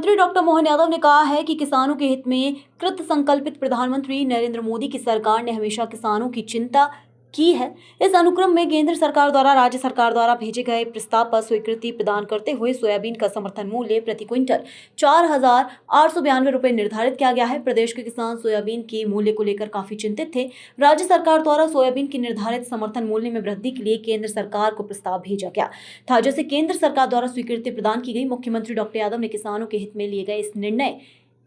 मंत्री डॉक्टर मोहन यादव ने कहा है कि किसानों के हित में कृत संकल्पित प्रधानमंत्री नरेंद्र मोदी की सरकार ने हमेशा किसानों की चिंता की है। इस अनुक्रम में केंद्र सरकार द्वारा राज्य सरकार द्वारा भेजे गए प्रस्ताव पर स्वीकृति प्रदान करते हुए सोयाबीन का समर्थन मूल्य प्रति क्विंटल 4,892 रुपये निर्धारित किया गया है। प्रदेश के किसान सोयाबीन के मूल्य को लेकर काफी चिंतित थे। राज्य सरकार द्वारा सोयाबीन की निर्धारित समर्थन मूल्य में वृद्धि के लिए केंद्र सरकार को प्रस्ताव भेजा गया था, जिसे केंद्र सरकार द्वारा स्वीकृति प्रदान की गई। मुख्यमंत्री डॉक्टर यादव ने किसानों के हित में लिए गए इस निर्णय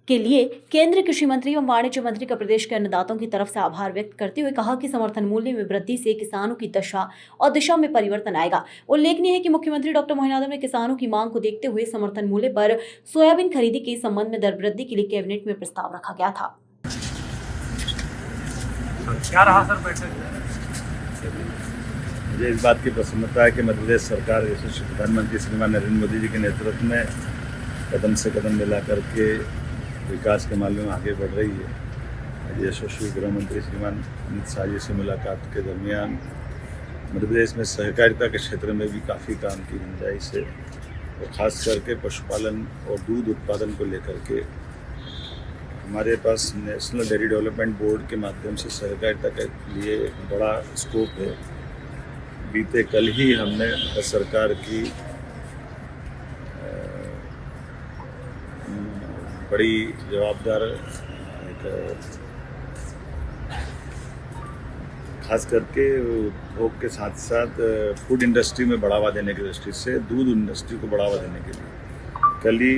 के लिए केंद्रीय कृषि मंत्री एवं वाणिज्य मंत्री का प्रदेश के अन्नदाताओं की तरफ से आभार व्यक्त करते हुए कहा कि समर्थन मूल्य में वृद्धि से किसानों की दशा और दिशा में परिवर्तन आएगा। उल्लेखनीय है कि मुख्यमंत्री डॉक्टर मोहन यादव ने किसानों की मांग को देखते हुए समर्थन मूल्य पर सोयाबीन खरीदी के संबंध में दर वृद्धि के लिए कैबिनेट में प्रस्ताव रखा गया था। क्या रहा सर बैठक? मुझे इस बात की प्रसन्नता है कि मध्य प्रदेश सरकार यशस्वी प्रधानमंत्री श्रीमान नरेंद्र मोदी जी के नेतृत्व में कदम से कदम मिला करके विकास के मामले में आगे बढ़ रही है। आज यशस्वी गृह मंत्री श्रीमान अमित शाह जी से मुलाकात के दरमियान मध्य प्रदेश में सहकारिता के क्षेत्र में भी काफ़ी काम की गुंजाइश है और ख़ास करके पशुपालन और दूध उत्पादन को लेकर के हमारे पास नेशनल डेयरी डेवलपमेंट बोर्ड के माध्यम से सहकारिता के लिए एक बड़ा स्कोप है। बीते कल ही हमने भारत सरकार की बड़ी जवाबदार एक खास करके उपभोग के साथ साथ फूड इंडस्ट्री में बढ़ावा देने की दृष्टि से दूध इंडस्ट्री को बढ़ावा देने के लिए कल ही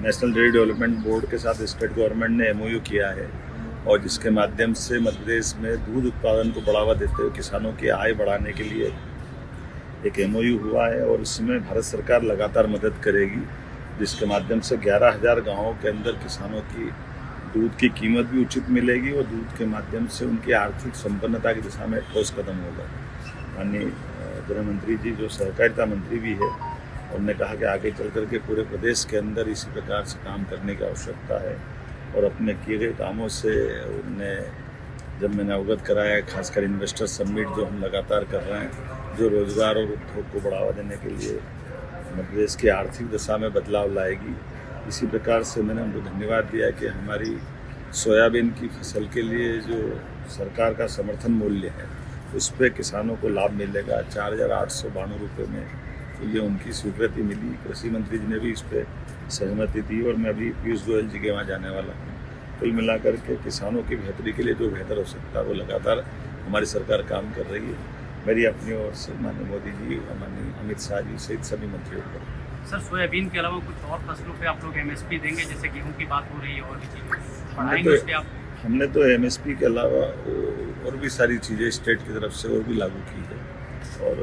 नेशनल डेयरी डेवलपमेंट बोर्ड के साथ स्टेट गवर्नमेंट ने MOU किया है और जिसके माध्यम से मध्य प्रदेश में दूध उत्पादन को बढ़ावा देते हुए किसानों की आय बढ़ाने के लिए एक MOU हुआ है और इसमें भारत सरकार लगातार मदद करेगी, जिसके माध्यम से 11,000 गाँवों के अंदर किसानों की दूध की कीमत भी उचित मिलेगी और दूध के माध्यम से उनकी आर्थिक संपन्नता की दिशा में ठोस कदम होगा। माननीय गृह मंत्री जी जो सहकारिता मंत्री भी है, उन्होंने कहा कि आगे चल कर के पूरे प्रदेश के अंदर इसी प्रकार से काम करने की आवश्यकता है और अपने किए गए कामों से उन्होंने जब मैंने अवगत कराया, खासकर इन्वेस्टर समिट जो हम लगातार कर रहे हैं, जो रोजगार और उद्योग को बढ़ावा देने के लिए मध्य प्रदेश की आर्थिक दशा में बदलाव लाएगी। इसी प्रकार से मैंने उनको धन्यवाद दिया कि हमारी सोयाबीन की फसल के लिए जो सरकार का समर्थन मूल्य है उस पर किसानों को लाभ मिलेगा 4,892 रुपये में। तो ये उनकी स्वीकृति मिली। कृषि मंत्री जी ने भी इस पर सहमति दी और मैं अभी पीयूष गोयल जी के वहाँ जाने वाला हूँ। कुल मिलाकर के किसानों की बेहतरी के लिए जो बेहतर हो सकता है वो लगातार हमारी सरकार काम कर रही है। मेरी अपनी ओर से माननीय मोदी जी और माननीय अमित शाह जी सहित सभी मंत्रियों को। सर सोयाबीन के अलावा कुछ और फसलों पे आप लोग MSP देंगे, जैसे गेहूं की बात हो रही है और भी चीज़ें बढ़ाएंगे उस पे आप? हमने तो MSP के अलावा और भी सारी चीज़ें स्टेट की तरफ से और भी लागू की है और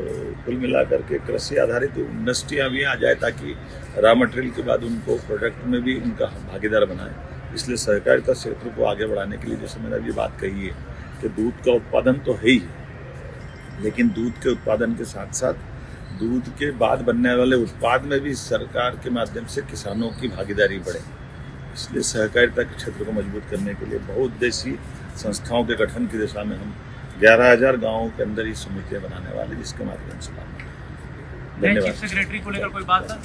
कुल मिलाकर के कृषि आधारित इंडस्ट्रियाँ भी आ जाए ताकि रॉ मटेरियल के बाद उनको प्रोडक्ट में भी उनका भागीदार बनाए। इसलिए सहकारिता क्षेत्र को आगे बढ़ाने के लिए जैसे मैंने अभी बात कही है कि दूध का उत्पादन तो है ही, लेकिन दूध के उत्पादन के साथ साथ दूध के बाद बनने वाले उत्पाद में भी सरकार के माध्यम से किसानों की भागीदारी बढ़े। इसलिए सहकारिता के क्षेत्र को मजबूत करने के लिए बहुउद्देशीय संस्थाओं के गठन की दिशा में हम 11,000 गाँवों के अंदर ही समितियाँ बनाने वाले, जिसके माध्यम से धन्यवाद। चीफ सेक्रेटरी को लेकर कोई बात है?